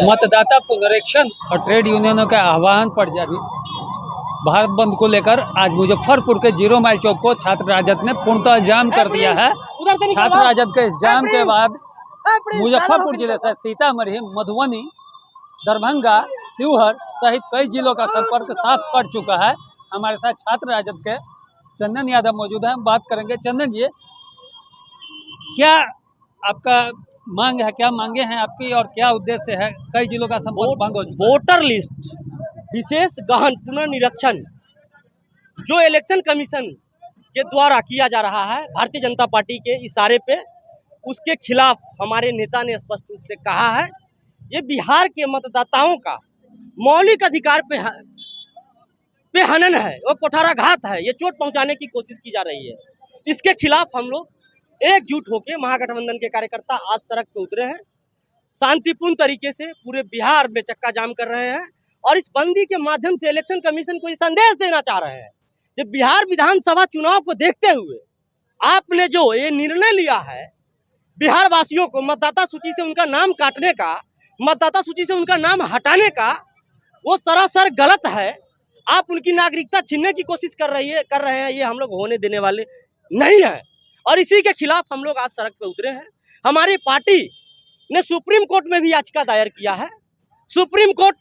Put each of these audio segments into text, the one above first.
मतदाता पुनरीक्षण और ट्रेड यूनियनों के आह्वान पर जारी भारत बंद को लेकर आज मुजफ्फरपुर के 0 माइल चौक को छात्र राजद ने पूर्णतः जाम कर दिया है। छात्र राजद के जाम के बाद मुजफ्फरपुर जिले से सीतामढ़ी, मधुबनी, दरभंगा, शिवहर सहित कई जिलों का संपर्क साफ कर चुका है। हमारे साथ छात्र राजद के चंदन यादव मौजूद है। हम बात करेंगे। चंदन जी, क्या आपका मांग है, क्या मांगे हैं आपकी और क्या उद्देश्य है? कई जिलों का संपर्क भंग हो चुका है। वोटर लिस्ट विशेष गहन पुनर्निरीक्षण जो इलेक्शन कमीशन के द्वारा किया जा रहा है भारतीय जनता पार्टी के इशारे पे, उसके खिलाफ हमारे नेता ने स्पष्ट रूप से कहा है ये बिहार के मतदाताओं का मौलिक अधिकार पे हनन है और कुठाराघात है। ये चोट पहुंचाने की कोशिश की जा रही है। इसके खिलाफ हम लोग एकजुट होकर महागठबंधन के कार्यकर्ता आज सड़क पे उतरे हैं। शांतिपूर्ण तरीके से पूरे बिहार में चक्का जाम कर रहे हैं और इस बंदी के माध्यम से इलेक्शन कमीशन को ये संदेश देना चाह रहे हैं कि बिहार विधानसभा चुनाव को देखते हुए आपने जो ये निर्णय लिया है बिहार वासियों को मतदाता सूची से उनका नाम काटने का, मतदाता सूची से उनका नाम हटाने का, वो सरासर गलत है। आप उनकी नागरिकता छीनने की कोशिश कर रहे हैं। ये हम लोग होने देने वाले नहीं है और इसी के खिलाफ हम लोग आज सड़क पे उतरे हैं। हमारी पार्टी ने सुप्रीम कोर्ट में भी याचिका दायर किया है। सुप्रीम कोर्ट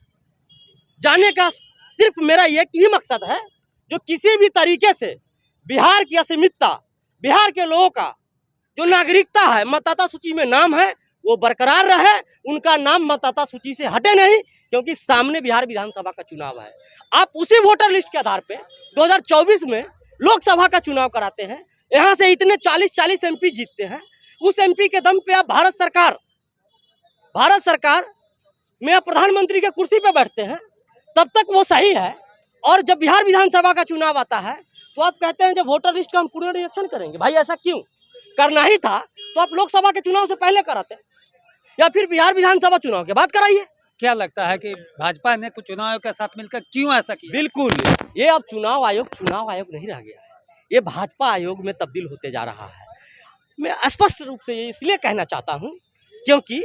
जाने का सिर्फ मेरा एक ही मकसद है, जो किसी भी तरीके से बिहार की अस्मिता, बिहार के लोगों का जो नागरिकता है, मतदाता सूची में नाम है, वो बरकरार रहे, उनका नाम मतदाता सूची से हटे नहीं, क्योंकि सामने बिहार विधानसभा का चुनाव है। आप उसी वोटर लिस्ट के आधार पे 2024 में लोकसभा का चुनाव कराते हैं, यहाँ से इतने 40 एमपी जीतते हैं। उस एमपी के दम पे आप भारत सरकार में आप प्रधानमंत्री के कुर्सी पे बैठते हैं, तब तक वो सही है। और जब बिहार विधानसभा का चुनाव आता है तो आप कहते हैं जब वोटर लिस्ट का हम पुनरीक्षण करेंगे। भाई ऐसा क्यों? करना ही था तो आप लोकसभा के चुनाव से पहले कराते या फिर बिहार विधानसभा चुनाव के बाद कराइए। क्या लगता है कि भाजपा ने कुछ चुनाव आयोग के साथ मिलकर क्यों ऐसा किया? बिल्कुल, ये अब चुनाव आयोग नहीं रह गया है, ये भाजपा आयोग में तब्दील होते जा रहा है। मैं स्पष्ट रूप से ये इसलिए कहना चाहता हूँ क्योंकि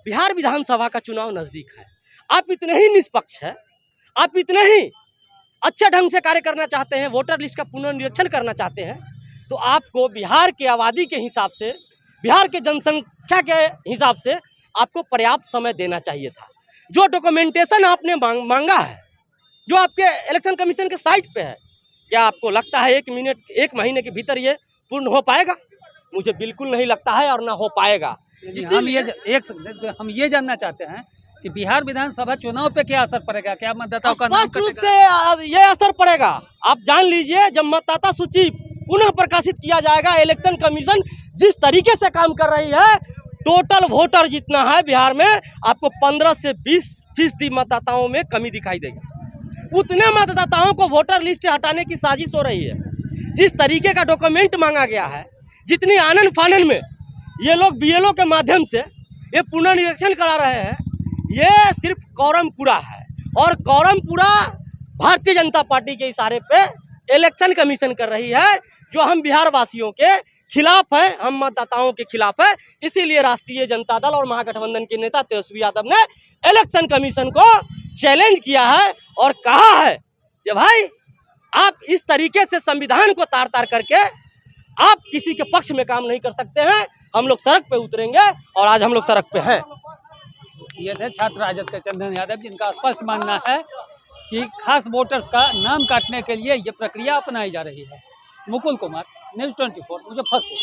बिहार विधानसभा का चुनाव नजदीक है। आप इतने ही निष्पक्ष है, आप इतने ही अच्छे ढंग से कार्य करना चाहते हैं, वोटर लिस्ट का पुनर्निरीक्षण करना चाहते हैं, तो आपको बिहार के आबादी के हिसाब से, बिहार के जनसंख्या के हिसाब से आपको पर्याप्त समय देना चाहिए था। जो डॉक्यूमेंटेशन आपने मांगा है, जो आपके इलेक्शन कमीशन के साइट पे है, क्या आपको लगता है 1 महीने के भीतर ये पूर्ण हो पाएगा? मुझे बिल्कुल नहीं लगता है और ना हो पाएगा। हम ये जानना चाहते हैं कि बिहार विधानसभा चुनाव पे क्या असर पड़ेगा? क्या मतदाताओं का नाम रूप से ये असर पड़ेगा। आप जान लीजिए, जब मतदाता सूची पुनः प्रकाशित किया जाएगा, इलेक्शन कमीशन जिस तरीके से काम कर रही है, टोटल वोटर जितना है बिहार में, आपको 15 से 20% मतदाताओं में कमी दिखाई देगी। उतने मतदाताओं को वोटर लिस्ट से हटाने की साजिश हो रही है। जिस तरीके का डॉक्यूमेंट मांगा गया है, जितनी आनन फानन में ये लोग बीएलओ के माध्यम से ये पुनर्निरीक्षण करा रहे हैं, ये सिर्फ कौरमपुरा है। और कौरमपुरा भारतीय जनता पार्टी के इशारे पे इलेक्शन कमीशन कर रही है, जो हम बिहार वासियों के खिलाफ है, हम मतदाताओं के खिलाफ है। इसीलिए राष्ट्रीय जनता दल और महागठबंधन के नेता तेजस्वी यादव ने इलेक्शन कमीशन को चैलेंज किया है और कहा है कि भाई आप इस तरीके से संविधान को तार करके आप किसी के पक्ष में काम नहीं कर सकते हैं। हम लोग सड़क पे उतरेंगे और आज हम लोग सड़क पे हैं। ये थे छात्र राजद के चंदन यादव, जिनका स्पष्ट मानना है कि खास वोटर्स का नाम काटने के लिए ये प्रक्रिया अपनाई जा रही है। मुकुल कुमार, न्यूज़ 24, मुजफ्फरपुर।